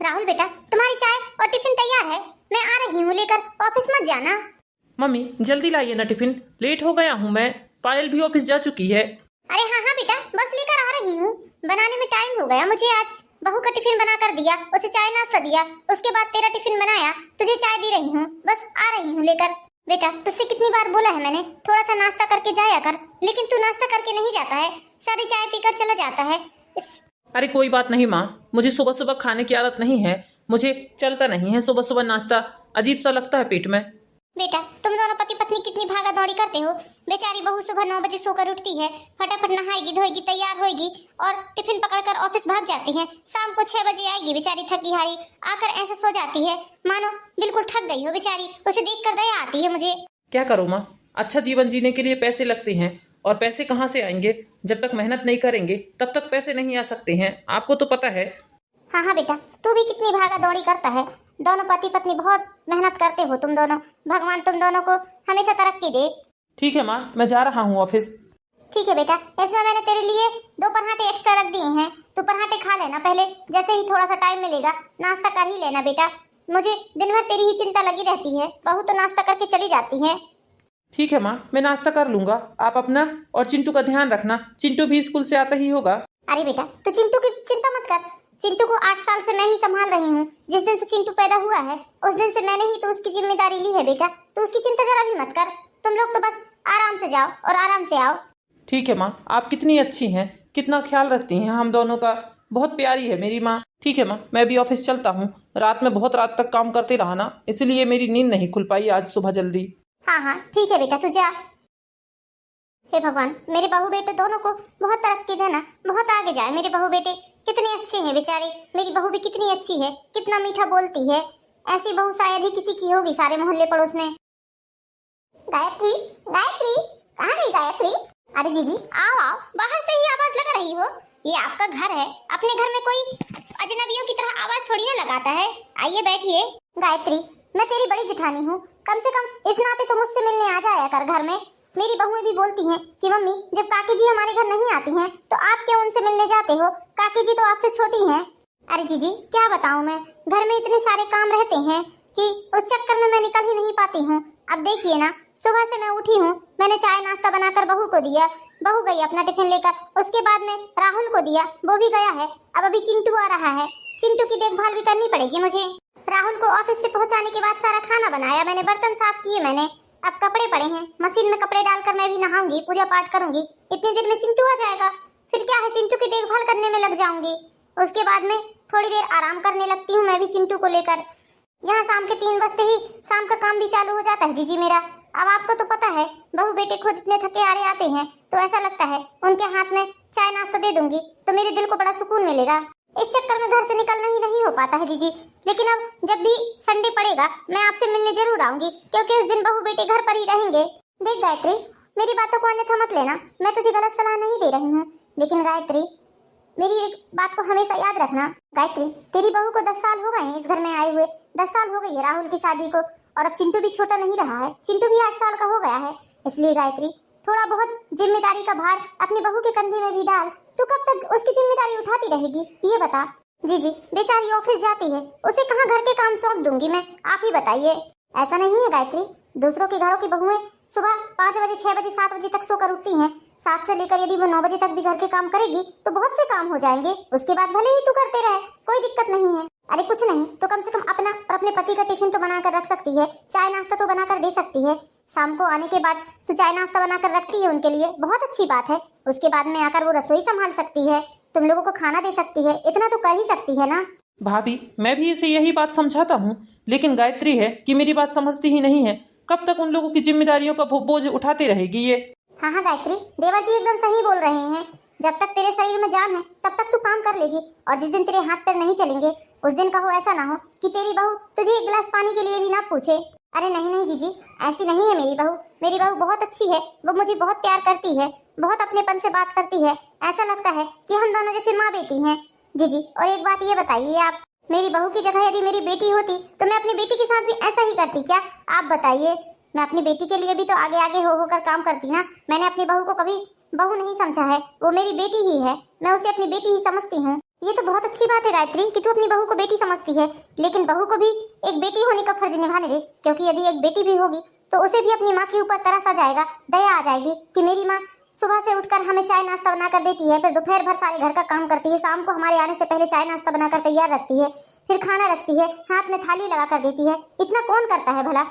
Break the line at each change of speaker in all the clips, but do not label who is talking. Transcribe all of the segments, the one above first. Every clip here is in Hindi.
राहुल बेटा, तुम्हारी चाय और टिफिन तैयार है, मैं आ रही हूँ लेकर, ऑफिस मत जाना।
मम्मी जल्दी लाइए ना टिफिन, लेट हो गया हूँ मैं। पायल भी ऑफिस जा चुकी है।
अरे हाँ हाँ बेटा, बस लेकर आ रही हूँ। बनाने में टाइम हो गया मुझे आज। बहू का टिफिन बना कर दिया, उसे चाय नाश्ता दिया, उसके बाद तेरा टिफिन बनाया, तुझे चाय दे रही हूँ, बस आ रही हूँ लेकर। बेटा तुझसे कितनी बार बोला है मैंने, थोड़ा सा नाश्ता करके जाया कर, लेकिन तू नाश्ता करके नहीं जाता है, सारी चाय पीकर चला जाता है।
अरे कोई बात नहीं माँ, मुझे सुबह सुबह खाने की आदत नहीं है, मुझे चलता नहीं है सुबह सुबह नाश्ता, अजीब सा लगता है पेट में।
बेटा तुम दोनों पति पत्नी कितनी भागा दौड़ी करते हो। बेचारी बहू सुबह 9 बजे सोकर उठती है, फटाफट नहाएगी धोएगी तैयार होएगी और टिफिन पकड़कर ऑफिस भाग जाती है। शाम को 6 बजे आएगी बेचारी थकी हारी, आकर ऐसा सो जाती है मानो बिल्कुल थक गई हो बेचारी। उसे देखकर दया आती है मुझे।
क्या करूँ माँ, अच्छा जीवन जीने के लिए पैसे लगते हैं, और पैसे कहाँ से आएंगे, जब तक मेहनत नहीं करेंगे तब तक पैसे नहीं आ सकते हैं, आपको तो पता है।
हाँ हाँ बेटा, तू भी कितनी भागा दौड़ी करता है, दोनों पति पत्नी बहुत मेहनत करते हो तुम दोनों, भगवान तुम दोनों को हमेशा तरक्की दे।
ठीक है माँ, मैं जा रहा हूँ ऑफिस।
ठीक है बेटा, इसमें मैंने तेरे लिए 2 पराठे एक्स्ट्रा रख दिए हैं, तू पराठे खा लेना पहले, जैसे ही थोड़ा सा टाइम मिलेगा नाश्ता कर ही लेना बेटा। मुझे दिन भर तेरी ही चिंता लगी रहती है, बहू तो नाश्ता करके चली जाती है।
ठीक है माँ, मैं नाश्ता कर लूंगा, आप अपना और चिंटू का ध्यान रखना, चिंटू भी स्कूल से आता ही होगा।
अरे बेटा तू चिंटू की चिंता मत कर, चिंटू को 8 साल से मैं ही संभाल रही हूँ। जिस दिन से चिंटू पैदा हुआ है उस दिन से मैंने ही तो उसकी जिम्मेदारी ली है बेटा, तो उसकी चिंता जरा भी मत कर। तुम लोग तो बस आराम से जाओ और आराम से आओ।
ठीक है माँ, आप कितनी अच्छी हैं, कितना ख्याल रखती हैं हम दोनों का, बहुत प्यारी है मेरी माँ। ठीक है माँ, मैं भी ऑफिस चलता हूँ, रात में बहुत रात तक काम करते रहा ना, इसलिए मेरी नींद नहीं खुल पाई आज सुबह जल्दी।
हाँ हाँ ठीक है बेटा, तू जा। हे भगवान, मेरे बहू बेटे दोनों को बहुत तरक्की देना, बहुत आगे जाए मेरे बहू बेटे। कितने अच्छे हैं बेचारे, मेरी बहू भी कितनी अच्छी है, कितना मीठा बोलती है, ऐसी बहू शायद ही किसी की होगी सारे मोहल्ले पड़ोस में। गायत्री, गायत्री, कहाँ गई गायत्री? अरे जीजी आओ आओ, बाहर से ही आवाज लगा रही हो, ये आपका घर है, अपने घर में कोई अजनबियों की तरह आवाज थोड़ी ना लगाता है। आइए बैठिए। गायत्री, मैं तेरी बड़ी जिठानी हूँ, कम से कम इस नाते तो मुझसे मिलने आ जाया कर घर में। मेरी बहुएं भी बोलती हैं कि मम्मी जब काकी जी हमारे घर नहीं आती हैं तो आप क्यों उनसे मिलने जाते हो, काकी जी तो आपसे छोटी हैं। अरे जीजी क्या बताऊं मैं, घर में इतने सारे काम रहते हैं कि उस चक्कर में मैं निकल ही नहीं पाती हूँ। अब देखिए ना, सुबह से मैं उठी हूँ, मैंने चाय नाश्ता बनाकर बहू को दिया, बहू गई अपना टिफिन लेकर, उसके बाद में राहुल को दिया, वो भी गया है, अब अभी चिंटू आ रहा है, चिंटू की देखभाल भी करनी पड़ेगी मुझे। राहुल को ऑफिस से पहुंचाने के बाद सारा खाना बनाया मैंने, बर्तन साफ किए मैंने, अब कपड़े पड़े हैं, मशीन में कपड़े डालकर मैं भी नहाऊंगी, पूजा पाठ करूंगी, इतनी देर में चिंटू आ जाएगा, फिर क्या है चिंटू की देखभाल करने में लग जाऊंगी। उसके बाद में थोड़ी देर आराम करने लगती हूँ मैं भी चिंटू को लेकर। यहाँ शाम के 3 बजते ही शाम का काम भी चालू हो जाता है जीजी मेरा। अब आपको तो पता है बहू बेटे खुद इतने थके हारे आते हैं तो ऐसा लगता है उनके हाथ में चाय नाश्ता दे दूंगी तो मेरे दिल को बड़ा सुकून मिलेगा। इस चक्कर में घर से निकलना ही नहीं हो पाता है जीजी, लेकिन अब जब भी संडे पड़ेगा मैं आपसे मिलने जरूर आऊंगी, क्योंकि इस दिन बहू बेटे घर पर ही रहेंगे। देख गायत्री, मेरी बातों को अन्यथा मत लेना, मैं तुझे गलत सलाह नहीं दे रही हूँ, लेकिन गायत्री मेरी एक बात को हमेशा याद रखना। गायत्री तेरी बहू को 10 साल हो गए हैं इस घर में आए हुए, 10 साल हो गई है राहुल की शादी को, और अब चिंटू भी छोटा नहीं रहा है, चिंटू भी 8 साल का हो गया है, इसलिए गायत्री थोड़ा बहुत जिम्मेदारी का भार अपनी बहू के कंधे में भी डाल। तू कब तक उसकी जिम्मेदारी उठाती रहेगी ये बता। जी जी, बेचारी ऑफिस जाती है, उसे कहाँ घर के काम सौंप दूंगी मैं, आप ही बताइए। ऐसा नहीं है गायत्री, दूसरों के घरों की बहुएं सुबह 5 बजे 6 बजे 7 बजे तक सोकर उठती हैं, 7 से लेकर यदि वो 9 बजे तक भी घर के काम करेगी तो बहुत से काम हो जाएंगे, उसके बाद भले ही तू करते रहे, कोई दिक्कत नहीं है। अरे कुछ नहीं तो कम से कम अपना और अपने पति का टिफिन तो बनाकर रख सकती है, चाय नाश्ता तो बनाकर दे सकती है, शाम को आने के बाद तू चाय नाश्ता बनाकर रखती है उनके लिए, बहुत अच्छी बात है। उसके बाद में आकर वो रसोई संभाल सकती है, तुम लोगों को खाना दे सकती है, इतना तो कर ही सकती है ना।
भाभी मैं भी इसे यही बात समझाता हूँ, लेकिन गायत्री है कि मेरी बात समझती ही नहीं है, कब तक उन लोगों की जिम्मेदारियों का बोझ उठाती रहेगी ये।
हाँ हाँ गायत्री, देवा जी एकदम सही बोल रहे हैं, जब तक तेरे शरीर में जान है तब तक तू काम कर लेगी, और जिस दिन तेरे हाथ पैर नहीं चलेंगे उस दिन कहो ऐसा ना हो कि तेरी बहू तुझे 1 गिलास पानी के लिए भी ना पूछे। अरे नहीं नहीं जीजी, ऐसी नहीं है मेरी बहू, मेरी बहू बहुत अच्छी है, वो मुझे बहुत प्यार करती है, बहुत अपनेपन से बात करती है, ऐसा लगता है कि हम दोनों जैसे माँ बेटी हैं। जीजी और एक बात ये बताइए आप, मेरी बहू की जगह यदि मेरी बेटी होती तो मैं अपनी बेटी के साथ भी ऐसा ही करती क्या, आप बताइए। मैं अपनी बेटी के लिए भी तो आगे आगे हो होकर काम करती ना, मैंने अपनी बहू को कभी बहू नहीं समझा है, वो मेरी बेटी ही है, मैं उसे अपनी बेटी ही समझती हूँ। ये तो बहुत अच्छी बात है गायत्री कि तू अपनी बहू को बेटी समझती है, लेकिन बहू को भी एक बेटी होने का फर्ज निभाने दे, क्योंकि यदि एक बेटी भी होगी तो उसे भी अपनी माँ के ऊपर तरस आ जाएगा, दया आ जाएगी कि मेरी माँ सुबह से उठकर हमें चाय नाश्ता बना कर देती है, फिर दोपहर भर सारे घर का काम करती है, शाम को हमारे आने से पहले चाय नाश्ता बनाकर तैयार रखती है, फिर खाना रखती है, हाथ में थाली लगा कर देती है। इतना कौन करता है भला?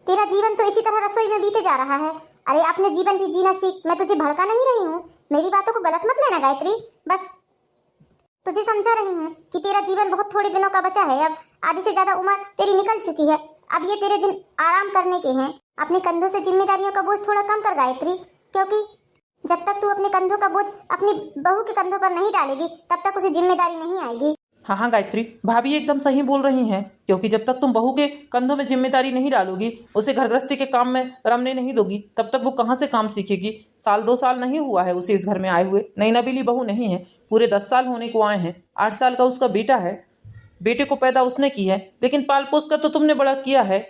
तेरा जीवन तो इसी तरह रसोई में बीते जा रहा है। अरे अपने जीवन भी जीना सीख। मैं तुझे भड़का नहीं रही हूँ, मेरी बातों को गलत मत लेना गायत्री। बस तुझे समझा रही हूँ कि तेरा जीवन बहुत थोड़े दिनों का बचा है, अब आधी से ज्यादा उम्र तेरी निकल चुकी है। अब ये तेरे दिन आराम करने के हैं। अपने कंधों से जिम्मेदारियों का बोझ थोड़ा कम कर गायत्री, क्योंकि जब तक तू अपने कंधों का बोझ अपनी बहू के कंधों पर नहीं डालेगी तब तक उसे जिम्मेदारी नहीं आएगी।
हाँ हाँ गायत्री, भाभी एकदम सही बोल रही हैं, क्योंकि जब तक तुम बहू के कंधों में जिम्मेदारी नहीं डालोगी, उसे घर गृहस्थी के काम में रमने नहीं दोगी, तब तक वो कहाँ से काम सीखेगी। साल 2 साल नहीं हुआ है उसे इस घर में आए हुए, नई नबीली बहू नहीं है, पूरे 10 साल होने को आए हैं। 8 साल का उसका बेटा है, बेटे को पैदा उसने की है, लेकिन पाल पोस कर तो तुमने बड़ा किया है।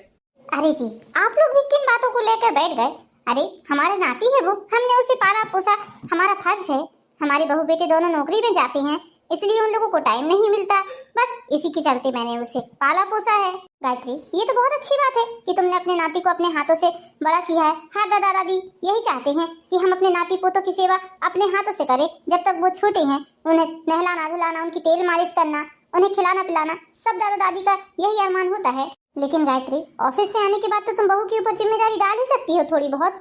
अरे जी, आप लोग भी किन बातों को लेकर बैठ गए? अरे हमारा नाती है वो, हमने उसे पाला पोसा, हमारा फर्ज है। हमारे बहू बेटे दोनों नौकरी में जाते हैं, इसलिए उन लोगों को टाइम नहीं मिलता, बस इसी के चलते मैंने उसे पाला पोसा है। गायत्री, ये तो बहुत अच्छी बात है कि तुमने अपने नाती को अपने हाथों से बड़ा किया है। हाँ दादा दादी यही चाहते हैं कि हम अपने नाती पोतों की सेवा अपने हाथों से करें। जब तक वो छोटे हैं उन्हें नहलाना धुलाना, उनकी तेल मालिश करना, उन्हें खिलाना पिलाना, सब दादा दादी का यही अरमान होता है। लेकिन गायत्री, ऑफिस से आने के बाद तो तुम बहू के ऊपर जिम्मेदारी डाल ही सकती हो थोड़ी बहुत।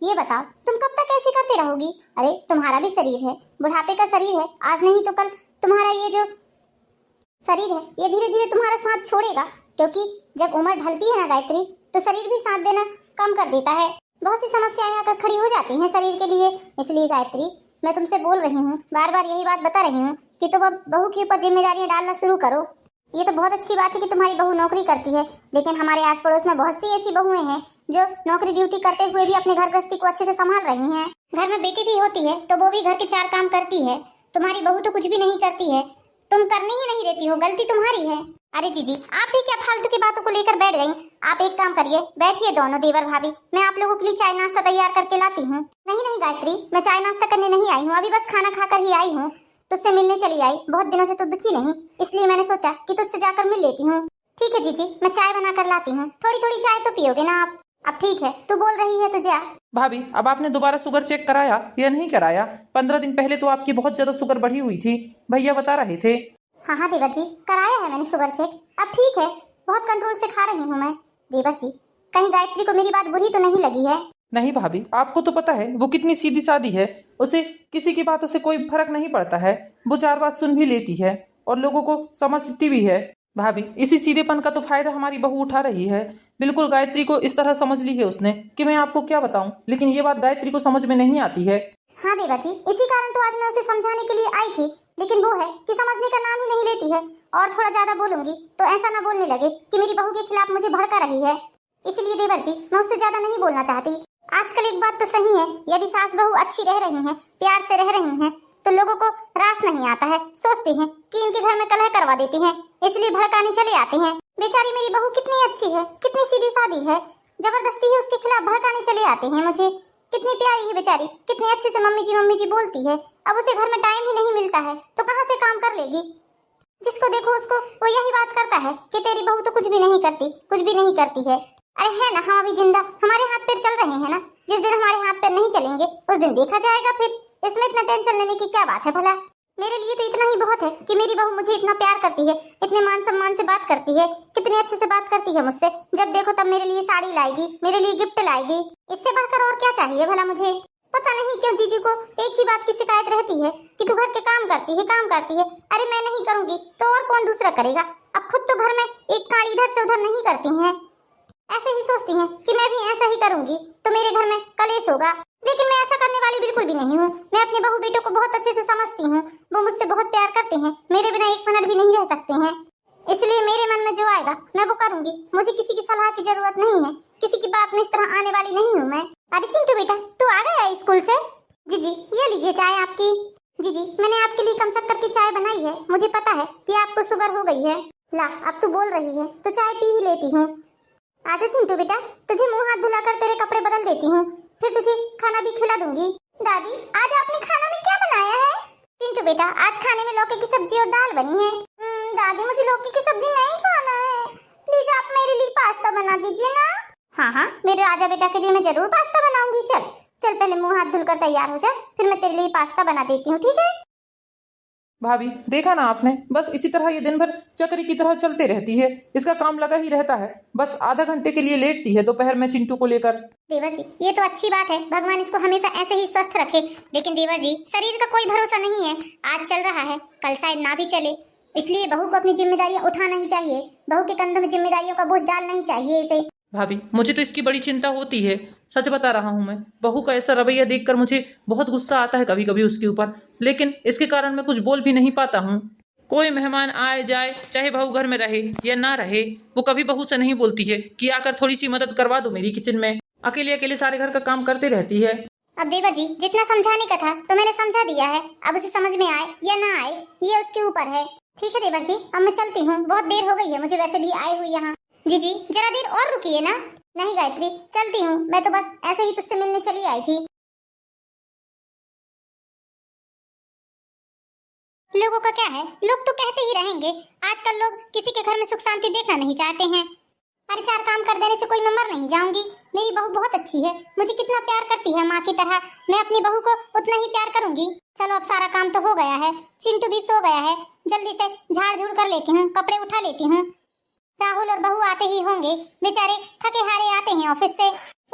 ये बताओ तुम कब तक ऐसे करते रहोगी? अरे तुम्हारा भी शरीर है, बुढ़ापे का शरीर है, आज नहीं तो कल तुम्हारा ये जो शरीर है ये धीरे धीरे तुम्हारा साथ छोड़ेगा, क्योंकि जब उम्र ढलती है ना गायत्री, तो शरीर भी साथ देना कम कर देता है। बहुत सी समस्याएं आकर खड़ी हो जाती हैं शरीर के लिए। इसलिए गायत्री, मैं तुमसे बोल रही हूँ, बार बार यही बात बता रही हूँ कि तुम अब बहू के ऊपर जिम्मेदारियां डालना शुरू करो। ये तो बहुत अच्छी बात है कि तुम्हारी बहू नौकरी करती है, लेकिन हमारे आस पड़ोस में बहुत सी ऐसी बहुएं हैं जो नौकरी ड्यूटी करते हुए भी अपने घर गृहस्थी को अच्छे से संभाल रही हैं। घर में बेटी भी होती है तो वो भी घर के 4 काम करती है। तुम्हारी बहू तो कुछ भी नहीं करती है, तुम करने ही नहीं देती हो, गलती तुम्हारी है। अरे जीजी, आप भी क्या फालतू की बातों को लेकर बैठ गई? आप एक काम करिए, बैठिए दोनों देवर भाभी, मैं आप लोगों के लिए चाय नाश्ता तैयार करके लाती हूँ। नहीं नहीं गायत्री, मैं चाय नाश्ता करने नहीं आई हूँ, अभी बस खाना खाकर ही आई हूँ। तुझसे मिलने चली आई, बहुत दिनों से तो दिखी नहीं, इसलिए मैंने सोचा कि तुझसे जाकर मिल लेती हूँ। ठीक है जीजी, मैं चाय बना कर लाती हूँ, थोड़ी थोड़ी चाय तो पियोगे ना आप? अब ठीक है, तू बोल रही है तो जा।
भाभी, अब आपने दोबारा शुगर चेक कराया या नहीं कराया? 15 दिन पहले तो आपकी बहुत ज्यादा शुगर बढ़ी हुई थी, भैया बता रहे थे।
हाँ हाँ देवर जी, कराया है मैंने शुगर चेक, अब ठीक है, बहुत कंट्रोल से खा रही हूँ मैं। देवर जी, कहीं गायत्री को मेरी बात बुरी तो नहीं लगी है?
नहीं भाभी, आपको तो पता है वो कितनी सीधी सादी है, उसे किसी की बातों से कोई फर्क नहीं पड़ता है, वो 4 बात सुन भी लेती है और लोगों को समझती भी है। भाभी, इसी सीधेपन का तो फायदा हमारी बहू उठा रही है। बिल्कुल गायत्री को इस तरह समझ ली है उसने कि मैं आपको क्या बताऊं, लेकिन ये बात गायत्री को समझ में नहीं आती है।
हाँ देवर जी, इसी कारण तो आज मैं उसे समझाने के लिए आई थी, लेकिन वो है कि समझने का नाम ही नहीं लेती है। और थोड़ा ज्यादा बोलूंगी तो ऐसा ना बोलने लगे कि मेरी बहू के खिलाफ मुझे भड़का रही है, इसलिए देवर जी मैं उससे ज्यादा नहीं बोलना चाहती। आजकल एक बात तो सही है, यदि सास बहू अच्छी रह रही हैं, प्यार से रह रही हैं, तो लोगों को रास नहीं आता है, सोचते हैं कि इनके घर में कलह करवा देती हैं, इसलिए भड़काने चले आते हैं। बेचारी मेरी बहू कितनी अच्छी है, कितनी सीधी सादी है, जबरदस्ती ही उसके खिलाफ भड़काने चले आते हैं मुझे। कितनी प्यारी है बेचारी, कितनी अच्छे से मम्मी जी बोलती है। अब उसे घर में टाइम ही नहीं मिलता है तो कहाँ से काम कर लेगी? जिसको देखो उसको वो यही बात करता है कि तेरी बहू तो कुछ भी नहीं करती, कुछ भी नहीं करती है। अरे है ना, हम अभी जिंदा, हमारे हाथ पैर चल रहे हैं ना, जिस दिन हमारे हाथ पैर नहीं चलेंगे उस दिन देखा जाएगा। फिर इसमें इतना टेंशन लेने की क्या बात है भला? मेरे लिए तो इतना ही बहुत है कि मेरी बहू मुझे इतना प्यार करती है, इतने मान सम्मान से बात करती है, कितने अच्छे से बात करती है मुझसे। जब देखो तब मेरे लिए साड़ी लाएगी, मेरे लिए गिफ्ट लाएगी, इससे बढ़कर और क्या चाहिए भला मुझे? पता नहीं क्यों जीजी को एक ही बात की शिकायत रहती है कि तू घर के काम करती है, काम करती है। अरे मैं नहीं करूंगी तो और कौन दूसरा करेगा? अब खुद तो घर में एक काड़ी इधर से उधर नहीं करती हैं, ऐसे ही सोचती हैं कि मैं भी ऐसा ही करूंगी तो मेरे घर में कलेश होगा, लेकिन मैं ऐसा करने वाली बिल्कुल भी नहीं हूँ। मैं अपने बहू बेटों को बहुत अच्छे से समझती हूँ, वो मुझसे बहुत प्यार करते हैं, मेरे बिना एक मिनट भी नहीं रह सकते हैं, इसलिए मेरे मन में जो आएगा मैं वो करूंगी। मुझे किसी की सलाह की जरूरत नहीं है, किसी की बात में इस तरह आने वाली नहीं हूँ मैं। अरे चिंटू बेटा, तू आ गया स्कूल से? जी ये लीजिए चाय आपकी। जी मैंने आपके लिए कम शक्कर की चाय बनाई है, मुझे पता है कि आपको शुगर हो गई है। ला अब तू बोल रही है तो चाय पी ही लेती हूँ। आजा चिंटू बेटा, तुझे मुंह हाथ धुलाकर तेरे कपड़े बदल देती हूँ, फिर तुझे खाना भी खिला दूंगी। दादी आज आपने खाना में क्या बनाया है? चिंटू बेटा, आज खाने में लौकी की सब्जी और दाल बनी है। दादी मुझे लौकी की सब्जी नहीं खाना है, प्लीज आप मेरे लिए पास्ता बना दीजिए ना। हाँ हाँ, मेरे राजा बेटा के लिए मैं जरूर पास्ता बनाऊंगी। चल चल पहले मुंह हाथ धुलकर तैयार हो जा, फिर मैं तेरे लिए पास्ता बना देती हूँ, ठीक है।
भाभी देखा ना आपने, बस इसी तरह ये दिन भर चक्री की तरह चलते रहती है। इसका काम लगा ही रहता है, बस आधा घंटे के लिए लेटती है दोपहर में चिंटू को लेकर।
देवर जी, ये तो अच्छी बात है, भगवान इसको हमेशा ऐसे ही स्वस्थ रखे। लेकिन देवर जी, शरीर का कोई भरोसा नहीं है, आज चल रहा है कल शायद ना भी चले, इसलिए बहू को अपनी जिम्मेदारियां उठाना ही चाहिए। बहू के कंधों में जिम्मेदारियों का बोझ डालना ही चाहिए इसे।
भाभी मुझे तो इसकी बड़ी चिंता होती है, सच बता रहा हूँ मैं। बहू का ऐसा रवैया देखकर मुझे बहुत गुस्सा आता है कभी कभी उसके ऊपर, लेकिन इसके कारण मैं कुछ बोल भी नहीं पाता हूँ। कोई मेहमान आए जाए, चाहे बहू घर में रहे या ना रहे, वो कभी बहू से नहीं बोलती है कि आकर थोड़ी सी मदद करवा दो मेरी किचन में। अकेले अकेले सारे घर का काम करती रहती है।
अब देवर जी, जितना समझाने का था तो मैंने समझा दिया है, अब उसे समझ में आए या ना आए ये उसके ऊपर है। ठीक है देवर जी, अब मैं चलती हूँ, बहुत देर हो गई है मुझे वैसे भी आए हुए यहाँ। जी जी, जरा देर और रुकिए ना। नहीं गायत्री, चलती हूँ, मैं तो बस ऐसे ही तुझसे मिलने चली आई थी। लोगों का क्या है, लोग तो कहते ही रहेंगे। आजकल लोग किसी के घर में सुख शांति देखना नहीं चाहते हैं। अरे चार काम कर देने से कोई मैं मर नहीं जाऊंगी। मेरी बहू बहुत अच्छी है, मुझे कितना प्यार करती है माँ की तरह, मैं अपनी बहू को उतना ही प्यार करूंगी। चलो अब सारा काम तो हो गया है, चिंटू भी सो गया है, जल्दी से झाड़ झूड़ कर लेती हूँ, कपड़े उठा लेती हूँ। राहुल और बहू आते ही होंगे, बेचारे थके हारे आते हैं ऑफिस से,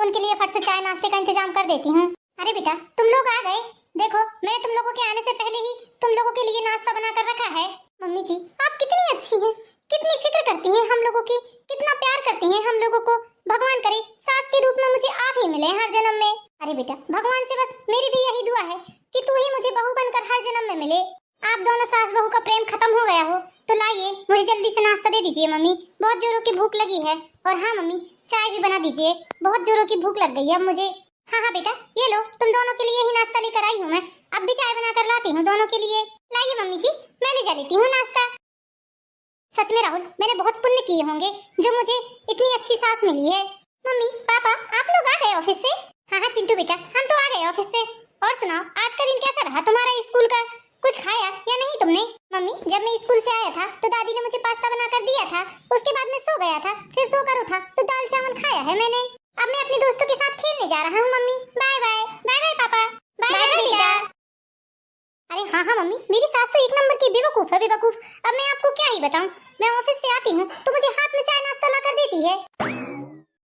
उनके लिए फट से चाय नाश्ते का इंतजाम कर देती हूँ। अरे बेटा, तुम लोग आ गए। देखो, मैंने तुम लोगों के आने से पहले ही तुम लोगों के लिए नाश्ता बना कर रखा है। मम्मी जी, आप कितनी अच्छी हैं, कितनी फिक्र करती हैं हम लोगों की, कितना प्यार करती हैं हम लोगों को। भगवान करे सास के रूप में मुझे आप ही मिले हर जन्म में। अरे बेटा, भगवान से बस मेरी भी यही दुआ है कि तू ही मुझे बहू बनकर हर जन्म में मिले। आप दोनों सास बहू का प्रेम खत्म हो गया हो तो लाइए मुझे जल्दी से नाश्ता दे दीजिए मम्मी, बहुत जोरों की भूख लगी है। और हाँ मम्मी, चाय भी बना दीजिए, बहुत जोरों की भूख लग गई है मुझे। हाँ हाँ बेटा, ये लो, तुम दोनों के लिए ही नाश्ता लेकर आई हूँ मैं, अब भी चाय बना कर लाती हूँ दोनों के लिए। लाइए मम्मी जी, मैं ले जा लेती हूँ नाश्ता। सच में राहुल, मैंने बहुत पुण्य किए होंगे जो मुझे इतनी अच्छी सास मिली है। मम्मी पापा, आप लोग आ गए ऑफिस से? हाँ हाँ चिंटू बेटा, हम तो आ गए ऑफिस से। और सुनाओ, आज का दिन कैसा रहा तुम्हारा स्कूल का? कुछ खाया या नहीं तुमने? मम्मी, जब मैं स्कूल से आया था तो दादी ने मुझे पास्ता बना कर दिया था, उसके बाद मैं सो गया था, फिर सोकर उठा तो दाल चावल खाया है मैंने। अब मैं अपने दोस्तों के साथ खेलने जा रहा हूँ mummy. Bye bye. Bye bye papa. Bye bye बेटा। अरे हाँ हाँ मम्मी, मेरी सास तो एक नंबर की बेवकूफ है, बेवकूफ। अब मैं आपको क्या ही बताऊं, मैं ऑफिस से आती हूँ तो मुझे हाथ में चाय नाश्ता ला कर देती है।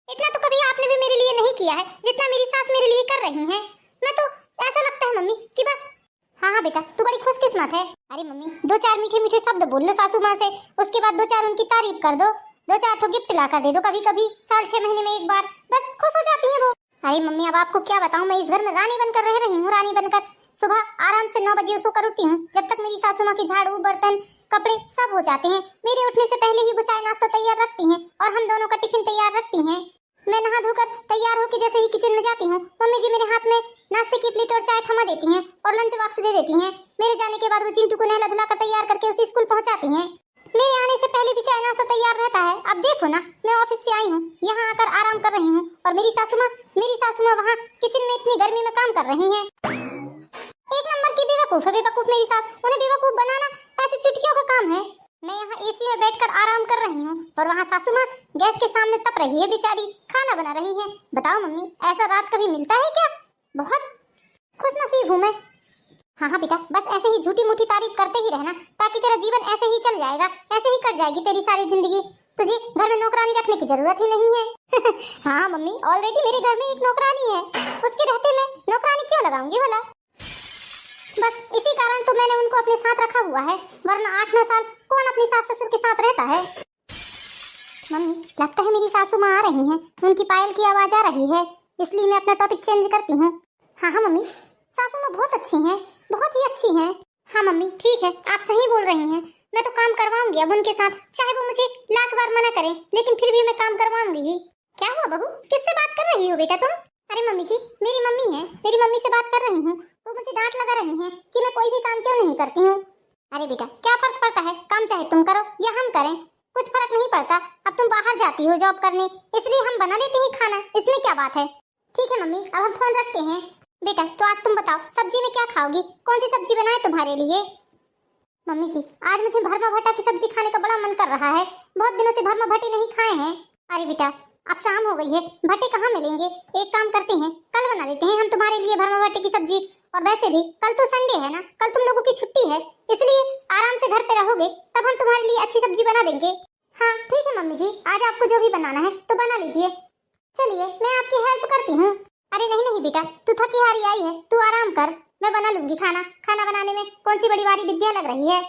इतना तो कभी आपने भी मेरे लिए नहीं किया है जितना मेरी सास मेरे लिए कर रही है। मैं तो ऐसा लगता है मम्मी कि बस। हाँ हाँ बेटा, तू बड़ी खुशकिस्मत है। अरे मम्मी, दो चार मीठे मीठे शब्द बोल लो सासू माँ से, उसके बाद दो चार उनकी तारीफ कर दो, दो चार ठो गिफ्ट ला कर दे दो कभी कभी, साल 6 महीने में एक बार, बस खुश हो जाती है वो। अरे मम्मी, अब आपको क्या बताऊं, मैं इस घर में रानी बनकर रह रही हूँ, रानी बनकर। सुबह आराम से 9 बजे सोकर उठती हूँ, जब तक मेरी सासू माँ की झाड़ू बर्तन कपड़े सब हो जाते हैं, मेरे उठने से पहले ही वो चाय नाश्ता तैयार रखती हैं और हम दोनों का टिफिन तैयार रखती हैं। मैं नहा धोकर तैयार होकर जैसे ही किचन में जाती हूँ, मम्मी जी मेरे हाथ में नाश्ते की प्लेट और चाय थमा देती हैं और लंच बॉक्स दे देती हैं। मेरे जाने के बाद वो चिंटू को नहला धुला कर तैयार करके उसे स्कूल पहुंचाती हैं। मेरे आने से पहले भी चाय नाश्ता तैयार रहता है। अब देखो ना, मैं ऑफिस से आई हूँ, यहाँ आकर आराम कर रही हूँ और मेरी सासू माँ वहाँ किचन में इतनी गर्मी में काम कर रही हैं। एक नंबर की बेवकूफ है, बेवकूफ मेरी सास। उन्हें बेवकूफ बनाना ऐसे चुटकियों का काम है। मैं यहाँ एसी में बैठकर आराम कर रही हूँ और वहाँ सासू माँ गैस के सामने तप रही है बेचारी, खाना बना रही है। बताओ मम्मी, ऐसा राज कभी मिलता है क्या? बहुत खुशनसीब हूँ मैं। हाँ हाँ बेटा, बस ऐसे ही झूठी मूठी तारीफ करते ही रहना, ताकि तेरा जीवन ऐसे ही चल जाएगा, ऐसे ही कट जाएगी तेरी सारी जिंदगी। तुझे घर में नौकरानी रखने की जरूरत ही नहीं है। हाँ मम्मी, ऑलरेडी मेरे घर में एक नौकरानी है, उसके रहते मैं नौकरानी क्यों लगाऊंगी भला? बस इसी कारण तो मैंने उनको अपने साथ रखा हुआ है, वरना 8-9 साल कौन अपनी सास ससुर के साथ रहता है। मम्मी, लगता है मेरी सासू माँ आ रही हैं, उनकी पायल की आवाज आ रही है, इसलिए मैं अपना टॉपिक चेंज करती हूँ। हाँ हाँ मम्मी, सासू माँ बहुत अच्छी हैं, बहुत ही अच्छी हैं। हाँ मम्मी ठीक है, आप सही बोल रही हैं, मैं तो काम करवाऊंगी अब उनके साथ, चाहे वो मुझे लाख बार मना करें, लेकिन फिर भी मैं काम करवाऊंगी ही। क्या हुआ बहू, किससे बात कर रही हो बेटा तुम? अरे मम्मी जी, मेरी मम्मी है, मेरी मम्मी से बात कर रही हूँ। वो मुझे डांट लगा रही हैं कि मैं कोई भी काम क्यों नहीं करती हूँ। अरे बेटा, क्या फर्क पड़ता है, काम चाहे तुम करो या हम करें, कुछ फर्क नहीं पड़ता। अब तुम बाहर जाती हो जॉब करने, इसलिए हम बना लेते हैं खाना, इसमें क्या बात है। ठीक है मम्मी, अब हम फोन रखते हैं। बेटा तो आज तुम बताओ सब्जी में क्या खाओगी, कौन सी सब्जी बनाए तुम्हारे लिए? मम्मी जी आज मुझे भरमा भट्टा की सब्जी खाने का बड़ा मन कर रहा है, बहुत दिनों से भरमा भट्टे नहीं खाए हैं। अरे बेटा अब शाम हो गई है, भट्टे कहाँ मिलेंगे, एक काम करते हैं कल बना लेते हैं हम तुम्हारे लिए भरमा भट्टे की सब्जी। और वैसे भी कल तो संडे है ना, कल तुम लोगों की छुट्टी है, इसलिए आराम से घर पे रहोगे, तब हम तुम्हारे लिए अच्छी सब्जी बना देंगे। हाँ ठीक है मम्मी जी, आज आपको जो भी बनाना है तो बना लीजिए। चलिए मैं आपकी हेल्प करती हूँ। अरे नहीं नहीं बेटा, तू थकी हारी आई है, तू आराम कर, मैं बना लूंगी खाना। खाना बनाने में कौन सी बड़ी भारी विद्या लग रही है।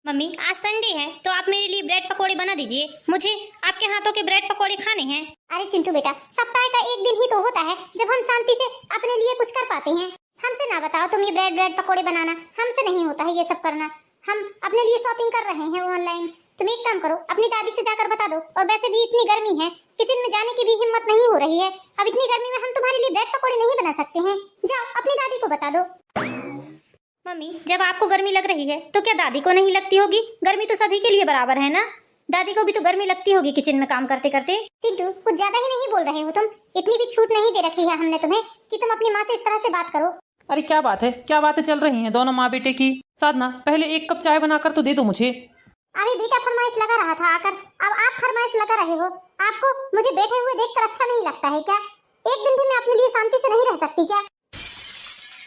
मम्मी आज संडे है तो आप मेरे लिए ब्रेड पकोड़े बना दीजिए, मुझे आपके हाथों के ब्रेड पकोड़े खाने हैं।
अरे चिंटू बेटा, सप्ताह का एक दिन ही तो होता है जब हम शांति से अपने लिए कुछ कर पाते हैं। हमसे ना बताओ तुम ये ब्रेड पकोड़े बनाना, हमसे नहीं होता है ये सब करना। हम अपने लिए शॉपिंग कर रहे हैं ऑनलाइन। तुम एक काम करो, अपनी दादी से जाकर बता दो। और वैसे भी इतनी गर्मी है, किचन में जाने की भी हिम्मत नहीं हो रही है। अब इतनी गर्मी में हम तुम्हारे लिए ब्रेड पकोड़े नहीं बना सकते हैं, जाओ अपनी दादी को बता दो।
मम्मी जब आपको गर्मी लग रही है तो क्या दादी को नहीं लगती होगी? गर्मी तो सभी के लिए बराबर है ना, दादी को भी तो गर्मी लगती होगी किचन में काम करते करते।
चिंटू कुछ ज्यादा ही नहीं बोल रहे हो तुम, इतनी भी छूट नहीं दे रखी है हमने तुम्हें कि तुम अपनी माँ से इस तरह से बात करो।
अरे क्या बात है, क्या बातें चल रही हैं दोनों माँ बेटे की। साधना पहले एक कप चाय बनाकर तो दे दो मुझे।
अभी बेटा फरमाइश लगा रहा था आकर, अब आप फरमाइश लगा रहे हो। आपको मुझे बैठे हुए देखकर अच्छा नहीं लगता है क्या? एक दिन भी मैं अपने लिए शांति से नहीं रह सकती क्या?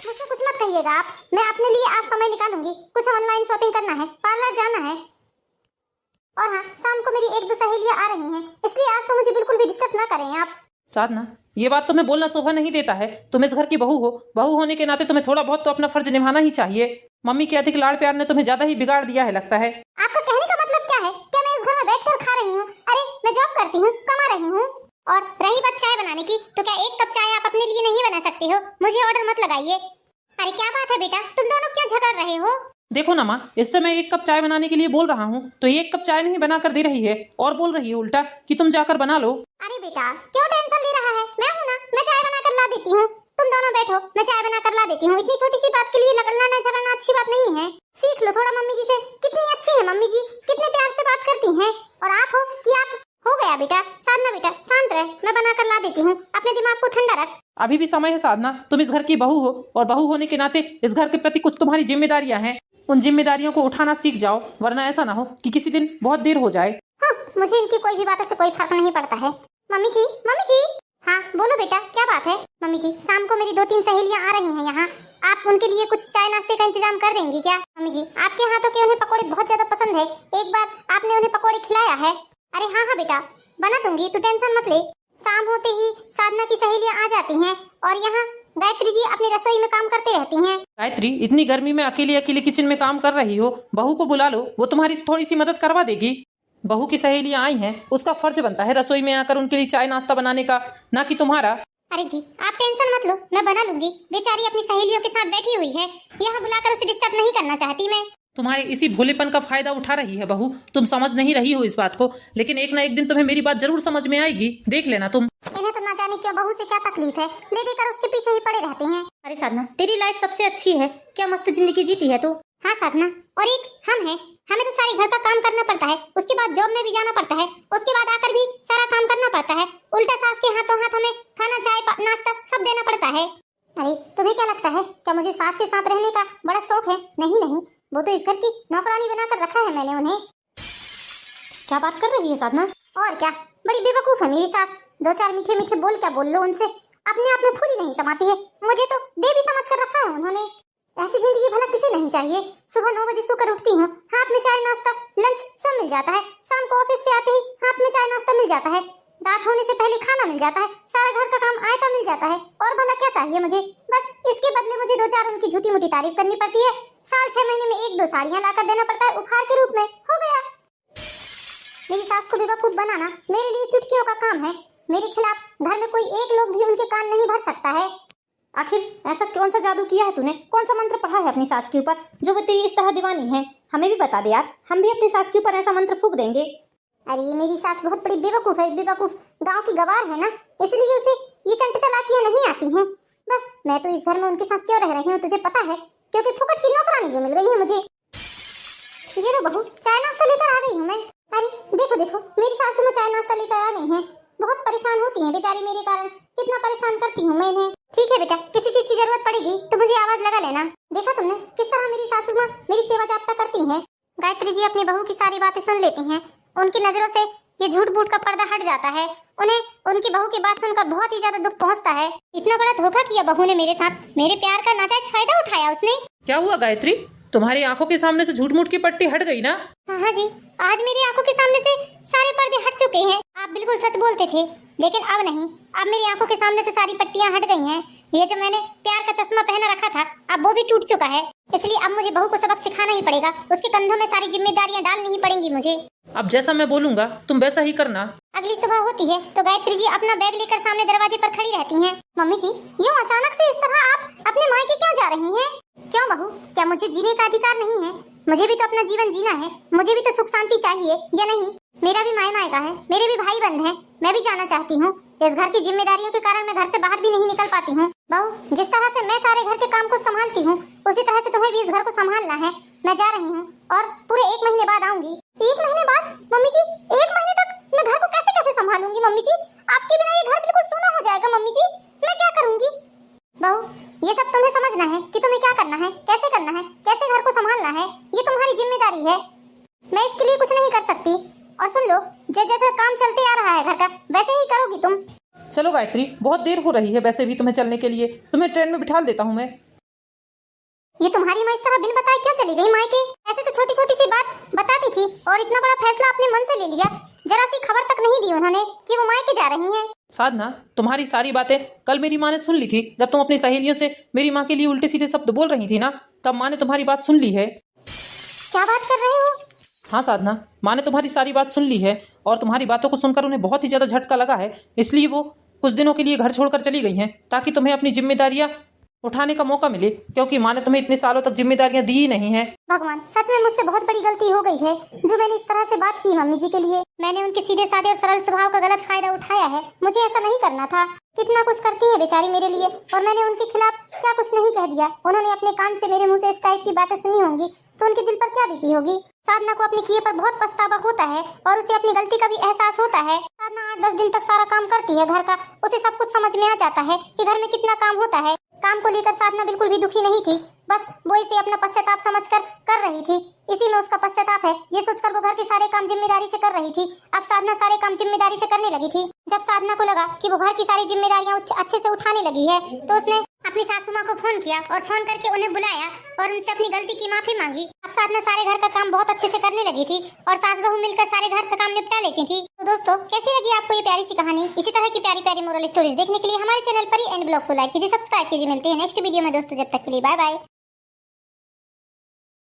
मुझसे कुछ मत कहिएगा आप, मैं अपने लिए आज समय निकालूंगी। कुछ ऑनलाइन शॉपिंग करना है, पार्लर जाना है, और हाँ शाम को मेरी एक दो सहेलियां आ रही हैं, इसलिए आज तो मुझे बिल्कुल भी डिस्टर्ब ना करें आप।
साधना ये बात तुम्हें बोलना शोभा नहीं देता है, तुम इस घर की बहू हो, बहू होने के नाते तुम्हें थोड़ा बहुत तो अपना फर्ज निभाना ही चाहिए। मम्मी के अधिक लाड़ प्यार ने तुम्हें ज्यादा ही बिगाड़ दिया है लगता है।
आपका कहने का मतलब क्या है? क्या मैं इस घर में बैठकर खा रही हूँ? अरे मैं जॉब करती हूँ, कमा रही हूँ। और रही बात चाय बनाने की, तो क्या एक कप चाय आप अपने लिए नहीं बना सकते हो? मुझे ऑर्डर मत लगाइए। अरे क्या बात है बेटा, तुम दोनों क्यों झगड़ रहे हो?
देखो ना माँ, इससे मैं एक कप चाय बनाने के लिए बोल रहा हूँ तो एक कप चाय नहीं बना कर दे रही है और बोल रही है उल्टा कि तुम जाकर बना लो।
अरे बेटा क्यों टेंशन ले रहा है? मैं हूँ ना, मैं चाय बना कर ला देती हूँ। तुम दोनों बैठो, मैं चाय बना कर ला देती हूँ। इतनी छोटी सी बात के लिए लड़ना झगड़ना अच्छी बात नहीं है। सीख लो थोड़ा मम्मी जी से। कितनी अच्छी है मम्मी जी, कितने प्यार से बात करती हैं। और आप हो कि आप हो गया बेटा। साधना बेटा शांत रह, मैं बना कर ला देती हूँ, अपने दिमाग को ठंडा रख।
अभी भी समय है साधना, तुम इस घर की बहू हो और बहू होने के नाते इस घर के प्रति कुछ तुम्हारी जिम्मेदारियां हैं। उन जिम्मेदारियों को उठाना सीख जाओ, वरना ऐसा ना हो कि किसी दिन बहुत देर हो जाए।
हाँ, मुझे इनकी कोई भी बातों से कोई फर्क नहीं पड़ता है। मम्मी जी मम्मी जी। हाँ बोलो बेटा क्या बात है? मम्मी जी शाम को मेरी 2-3 सहेलियां आ रही हैं यहाँ, आप उनके लिए कुछ चाय नाश्ते का इंतजाम कर देंगी क्या? मम्मी जी आपके हाथों के उन्हें पकौड़े बहुत ज्यादा पसंद है, एक बार आपने उन्हें पकौड़े खिलाया है। अरे हाँ हाँ बेटा बना दूंगी, तू टेंशन मत ले। शाम होते ही साधना की सहेलियां आ जाती हैं और यहाँ गायत्री जी अपनी रसोई में काम करते रहती हैं।
गायत्री इतनी गर्मी में अकेले अकेले किचन में काम कर रही हो, बहू को बुला लो, वो तुम्हारी थोड़ी सी मदद करवा देगी। बहू की सहेलियां आई हैं, उसका फर्ज बनता है रसोई में आकर उनके लिए चाय नाश्ता बनाने का, ना कि तुम्हारा।
अरे जी आप टेंशन मत लो, मैं बना लूंगी। बेचारी अपनी सहेलियों के साथ बैठी हुई है, यहाँ बुलाकर उसे डिस्टर्ब नहीं करना चाहती मैं।
तुम्हारे इसी भोलेपन का फायदा उठा रही है बहू, तुम समझ नहीं रही हो इस बात को, लेकिन एक ना एक दिन तुम्हें मेरी बात जरूर समझ में आएगी, देख लेना तुम।
इन्हें तो ना जाने क्यों बहू से क्या तकलीफ है, ले देकर उसके पीछे ही पड़े रहते हैं।
अरे साधना तेरी लाइफ सबसे अच्छी है, क्या मस्त जिंदगी जीती है तू।
हाँ साधना, और एक हम हैं, हमें तो सारे घर का काम करना पड़ता है, उसके बाद जॉब में भी जाना पड़ता है, उसके बाद आकर भी सारा काम करना पड़ता है। उल्टा सास के हाथों हाथ हमें खाना चाय नाश्ता सब देना पड़ता है। अरे तुम्हें क्या लगता है क्या मुझे सास के साथ रहने का बड़ा शौक है? नहीं नहीं, वो तो इस घर की नौकरानी बनाकर रखा है मैंने उन्हें।
क्या बात कर रही है साधना?
और क्या, बड़ी बेवकूफ है मेरी सास। 2-4 मीठे मीठे बोल क्या बोल लो उनसे, अपने आप में फूली नहीं समाती है। मुझे तो देवी समझ कर रखा है उन्होंने। ऐसी जिंदगी भला किसे नहीं चाहिए। सुबह 9 बजे सोकर उठती हूँ, हाथ में चाय नाश्ता लंच सब मिल जाता है, शाम को ऑफिस से आते ही हाथ में चाय नाश्ता मिल जाता है, रात होने से पहले खाना मिल जाता है, सारा घर का काम आयता मिल जाता है। और भला क्या चाहिए मुझे? बस इसके बदले मुझे 2-4 उनकी झूठी मूठी तारीफ करनी पड़ती है। साल 6 महीने में 1-2 साड़ियाँ लाकर देना पड़ता है उपहार के रूप में। हो गया। मेरी सास को बेवकूफ बनाना मेरे लिए चुटकियों का काम है। मेरे खिलाफ घर में कोई एक लोग भी उनके कान नहीं भर सकता है।
आखिर ऐसा कौन सा जादू किया है तूने, कौन सा मंत्र पढ़ा है अपनी सास के ऊपर जो वो तेरी इस तरह दीवानी है? हमें भी बता दे यार, हम भी अपनी सास के ऊपर ऐसा मंत्र फूंक देंगे।
अरे मेरी सास बहुत बड़ी बेवकूफ है, बेवकूफ गांव की गवार है ना, इसलिए उसे ये चंट चालाकियां नहीं आती हैं। बस मैं तो इस घर में उनके साथ क्यों रह रही हूँ तुझे पता है? क्योंकि फुकट की नौकरानी जो मिल रही है मुझे। ये लो बहू, चाय नाश्ता लेकर आ गई हूँ मैं। अरे देखो देखो, मेरी सासू में चाय नाश्ता लेकर आ गई हैं। बहुत परेशान होती हैं बेचारी मेरे कारण, कितना परेशान करती हूँ मैं इन्हें। ठीक है बेटा, किसी लेती हैं, उनकी नजरों से ये झूठ बूठ का पर्दा हट जाता है। उन्हें उनकी बहू की बात सुनकर बहुत ही ज्यादा दुख पहुंचता है। इतना बड़ा धोखा किया बहू ने मेरे साथ, मेरे प्यार का नाजायज फायदा उठाया उसने।
क्या हुआ गायत्री, तुम्हारी आंखों के सामने से झूठ मूठ की पट्टी हट गई ना?
हाँ जी, आज मेरी आंखों के सामने से सारे पर्दे हट चुके हैं। आप बिल्कुल सच बोलते थे, लेकिन अब नहीं। अब मेरी आंखों के सामने से सारी पट्टियां हट गई हैं। ये जो मैंने प्यार का चश्मा पहना रखा था, अब वो भी टूट चुका है। इसलिए अब मुझे बहू को सबक सिखाना ही पड़ेगा। उसके कंधों में सारी जिम्मेदारियां डालनी ही पड़ेंगी मुझे।
अब जैसा मैं बोलूंगा तुम वैसा ही करना।
अगली सुबह होती है तो गायत्री जी अपना बैग लेकर सामने दरवाजे पर खड़ी रहती हैं। मम्मी जी, यूं अचानक से इस तरह आप अपने मायके क्यों जा रही हैं? क्यों बहू, क्या मुझे जीने का अधिकार नहीं है? मुझे भी तो अपना जीवन जीना है, मुझे भी तो सुख शांति चाहिए या नहीं? मेरा भी मायका है, मेरे भी भाई बंद हैं, मैं भी जाना चाहती हूँ। इस घर की जिम्मेदारियों के कारण मैं घर से बाहर भी नहीं निकल पाती हूँ। बहू, जिस तरह से मैं सारे घर के काम को संभालती हूँ, उसी तरह से तुम्हें भी इस घर को संभालना है। मैं जा रही हूँ और पूरे 1 महीने बाद आऊंगी। 1 महीने बाद? मम्मी जी, 1 महीने तक मैं घर को कैसे कैसे संभालूंगी? मम्मी जी, आपके बिना ये घर बिल्कुल सूना हो जाएगा। मम्मी जी, मैं क्या करूंगी? बहू, ये सब तुम्हें समझना है कि तुम्हें क्या करना है, कैसे करना है, कैसे घर को संभालना है। ये तुम्हारी जिम्मेदारी है, मैं इसके लिए कुछ नहीं कर सकती। और सुन लो, जैसे काम चलते आ रहा है घर का, वैसे ही करोगी तुम।
चलो गायत्री, बहुत देर हो रही है वैसे भी तुम्हें चलने के लिए। तुम्हें ट्रेन में बिठा देता हूँ मैं।
ये तुम्हारी माँ इस तरह बिन बताए क्यों चली गई मायके? ऐसे तो छोटी छोटी सी बात बताती थी और इतना बड़ा फैसला अपने मन से ले लिया। जरा सी खबर तक नहीं दी उन्होंने कि वो मायके जा रही हैं।
साधना, तुम्हारी सारी बातें कल मेरी माँ ने सुन ली थी। जब तुम अपनी सहेलियों से मेरी माँ के लिए उल्टे सीधे शब्द बोल रही थी ना, तब माँ ने तुम्हारी बात सुन ली है।
क्या बात कर रहे हो?
हाँ साधना, माँ ने तुम्हारी सारी बात सुन ली है और तुम्हारी बातों को सुनकर उन्हें बहुत ही ज्यादा झटका लगा है। इसलिए वो कुछ दिनों के लिए घर छोड़कर चली गई हैं, ताकि तुम्हें अपनी जिम्मेदारियां उठाने का मौका मिले, क्योंकि माँ ने तुम्हें इतने सालों तक जिम्मेदारियां दी ही नहीं है।
भगवान, सच में मुझसे बहुत बड़ी गलती हो गई है जो मैंने इस तरह से बात की मम्मी जी के लिए। मैंने उनके सीधे साधे और सरल स्वभाव का गलत फायदा उठाया है। मुझे ऐसा नहीं करना था। कितना कुछ करती है बेचारी मेरे लिए, और मैंने उनके खिलाफ क्या कुछ नहीं कह दिया। उन्होंने अपने कान से मेरे मुंह से इस टाइप की बातें सुनी होंगी तो उनके दिल पर क्या बीती होगी। साधना को अपने किए पर बहुत पछतावा होता है और उसे अपनी गलती का भी एहसास होता है। साधना 8-10 दिन तक सारा काम करती है घर का। उसे सब कुछ समझ में आ जाता है कि घर में कितना काम होता है। काम को लेकर साधना बिल्कुल भी दुखी नहीं थी, बस वो इसे अपना पश्चाताप समझकर कर रही थी। इसी में उसका पश्चाताप है, ये सोचकर वो घर के सारे काम जिम्मेदारी से कर रही थी। अब साधना सारे काम जिम्मेदारी से करने लगी थी। जब साधना को लगा कि वो घर की सारी जिम्मेदारियां अच्छे से उठाने लगी है, तो उसने अपनी सासू माँ को फोन किया और फोन करके उन्हें बुलाया और उनसे अपनी गलती की माफी मांगी। अब साधना सारे घर का काम बहुत अच्छे से करने लगी थी और सास बहू मिलकर सारे घर का काम निपटा लेती थी। तो दोस्तों, कैसी लगी आपको ये प्यारी सी कहानी? इसी तरह की प्यारी प्यारी मोरल स्टोरीज देखने के लिए हमारे चैनल पर ही एंड ब्लॉग को लाइक कीजिए, सब्सक्राइब कीजिए। मिलते हैं नेक्स्ट वीडियो में दोस्तों, जब तक के लिए बाय बाय।